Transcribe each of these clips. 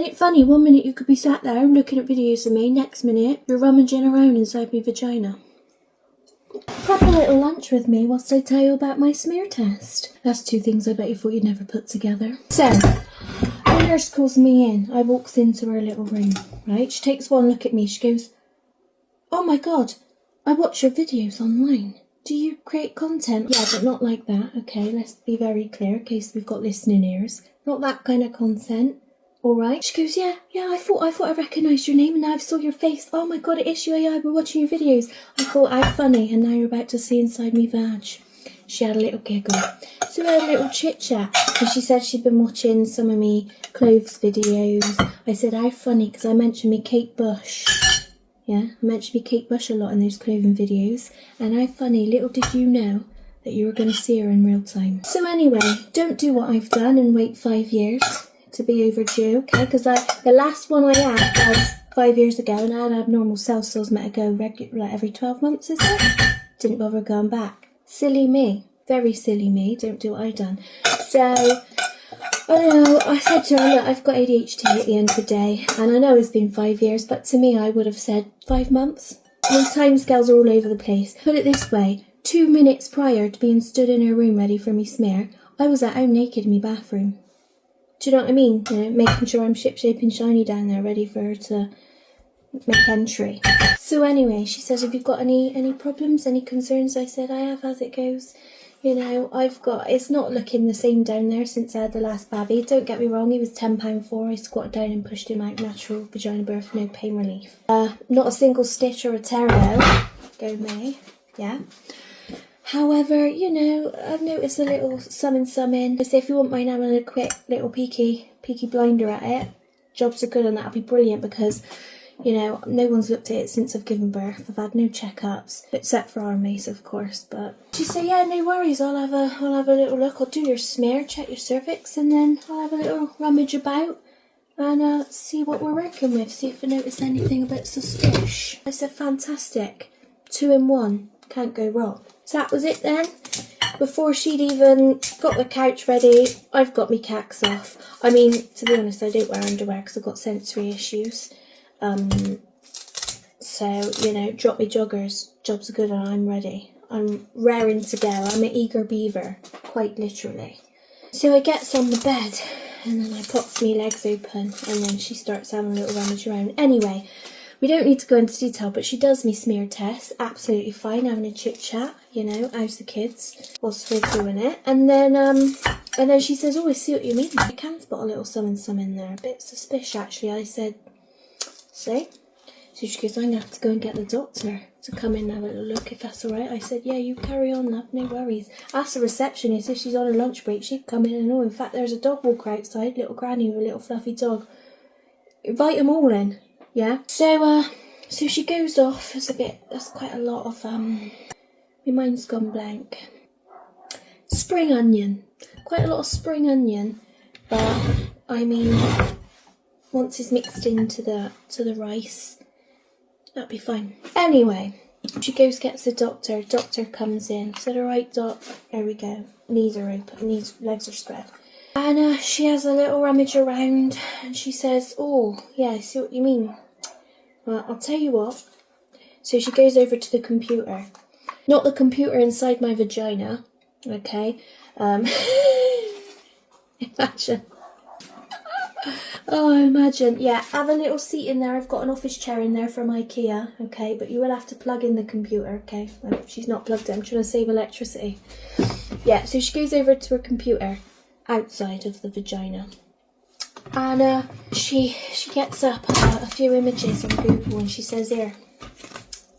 Ain't it funny, 1 minute you could be sat there looking at videos of me, next minute you're rummaging around inside my vagina. Proper little lunch with me whilst I tell you about my smear test. That's two things I bet you thought you'd never put together. So, the nurse calls me in. I walks into her little room, right? She takes one look at me. She goes, "Oh my God, I watch your videos online. Do you create content?" Yeah, but not like that. Okay, let's be very clear in case we've got listening ears. Not that kind of content. All right. She goes, yeah, I thought I recognised your name and now I saw your face. Oh my God, it is you. Yeah, we're watching your videos. I thought, how funny, and now you're about to see inside me vag. She had a little giggle. So we had a little chit chat, and she said she'd been watching some of me clothes videos. I said, how funny, because I mentioned me Kate Bush. Yeah, I mentioned me Kate Bush a lot in those clothing videos. And how funny, little did you know that you were going to see her in real time. So anyway, don't do what I've done and wait 5 years to be overdue, okay? Because the last one I had was 5 years ago, and I had abnormal cell cells meant to go like every 12 months, is it? Didn't bother going back. Silly me. Very silly me. Don't do what I've done. So, I know, I said to her, look, I've got ADHD at the end of the day, and I know it's been 5 years, but to me I would have said 5 months. I mean, timescales are all over the place. Put it this way, 2 minutes prior to being stood in her room ready for me smear, I was at home naked in my bathroom. Do you know what I mean? You know, making sure I'm ship-shape and shiny down there, ready for her to make entry. So anyway, she says, have you got any problems, any concerns? I said, I have, as it goes. You know, it's not looking the same down there since I had the last babby. Don't get me wrong, he was £10.4. I squatted down and pushed him out, natural vagina birth, no pain relief. Not a single stitch or a tear though. Go May, yeah. However, you know, I've noticed a little some. Just if you wouldn't mind having a quick little peeky blinder at it, jobs are good, and that'll be brilliant because, you know, no one's looked at it since I've given birth. I've had no checkups, except for our mace, of course. But she said, yeah, no worries. I'll have a little look. I'll do your smear, check your cervix, and then I'll have a little rummage about and see what we're working with. See if I notice anything a bit suspicious. I said, fantastic. 2 in 1. Can't go wrong. So that was it then. Before she'd even got the couch ready, I've got me cax off. I mean, to be honest, I don't wear underwear because I've got sensory issues. So, you know, drop me joggers, jobs are good and I'm ready. I'm raring to go. I'm an eager beaver, quite literally. So I gets on the bed and then I pops my legs open and then she starts having a little rummage around. Anyway, we don't need to go into detail, but she does me smear test, absolutely fine, having a chit chat, you know, how's the kids, whilst we're doing it. And then she says, oh, I see what you mean. I can spot a little some in there, a bit suspicious actually. I said, see? So she goes, I'm going to have to go and get the doctor to come in and have a little look, if that's all right. I said, yeah, you carry on, love, no worries. Ask the receptionist if she's on a lunch break, she'd come in and all. In fact, there's a dog walker outside, little granny with a little fluffy dog. Invite them all in. Yeah. So she goes off. That's quite a lot of my mind's gone blank. Spring onion. Quite a lot of spring onion. But I mean, once it's mixed into the rice, that'll be fine. Anyway, she goes, gets the doctor. Doctor comes in. Said, all right, doc. There we go. Knees are open. Legs are spread. And she has a little rummage around and she says, oh, yeah, I see what you mean. Well, I'll tell you what. So she goes over to the computer. Not the computer inside my vagina, okay? Imagine. Oh, imagine. Yeah, have a little seat in there. I've got an office chair in there from IKEA, okay? But you will have to plug in the computer, okay? She's not plugged in. I'm trying to save electricity. Yeah, so she goes over to her computer outside of the vagina. And she gets up a few images on Google and she says, here,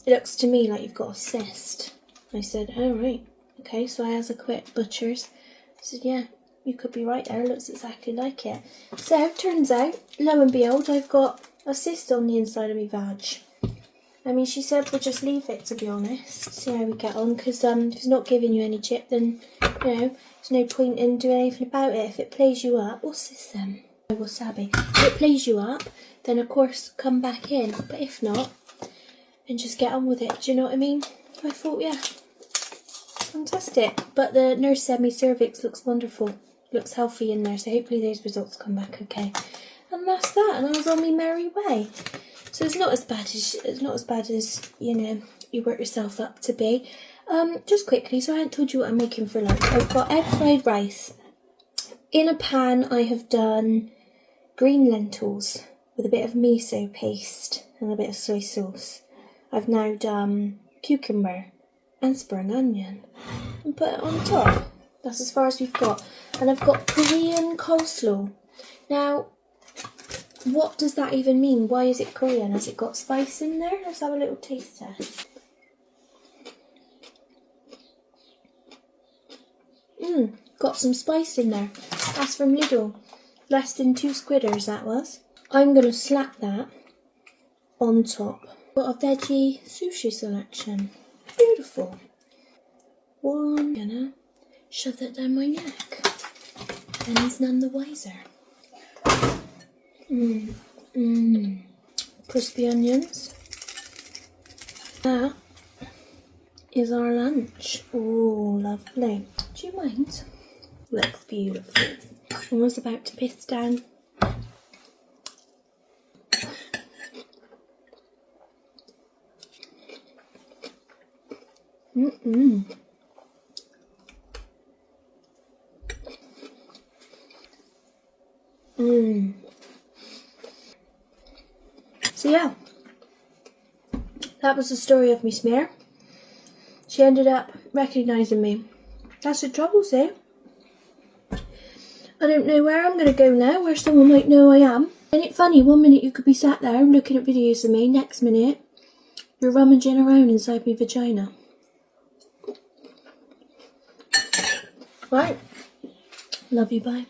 it looks to me like you've got a cyst. I said, oh, right. Okay, so I has a quick butcher's. I said, yeah, you could be right there. It looks exactly like it. So it turns out, lo and behold, I've got a cyst on the inside of my vag. I mean, she said we'll just leave it, to be honest. See how we get on, because if it's not giving you any chip, then, you know, there's no point in doing anything about it. If it plays you up, what's this then? Wasabi. If it plays you up, then of course come back in. But if not, then just get on with it. Do you know what I mean? I thought, yeah, fantastic. But the nurse said my cervix looks wonderful. Looks healthy in there, so hopefully those results come back okay. And that's that, and I was on my merry way. So it's not as bad as you know you work yourself up to be. Just quickly, so I hadn't told you what I'm making for lunch. I've got egg fried rice. In a pan I have done green lentils with a bit of miso paste and a bit of soy sauce. I've now done cucumber and spring onion and put it on top. That's as far as we've got. And I've got Korean coleslaw. Now, what does that even mean? Why is it Korean? Has it got spice in there? Let's have a little taste test. Got some spice in there. That's from Lidl. Less than 2 squidders that was. I'm going to slap that on top. Got a veggie sushi selection. Beautiful. One, gonna shove that down my neck. And he's none the wiser. Crispy onions. That is our lunch. Oh, lovely. Do you mind? Looks beautiful. I was about to piss down. So yeah, that was the story of me smear. She ended up recognising me. That's the trouble, see? I don't know where I'm going to go now, where someone might know I am. Isn't it funny, 1 minute you could be sat there looking at videos of me, next minute you're rummaging around inside my vagina. Right, love you, bye.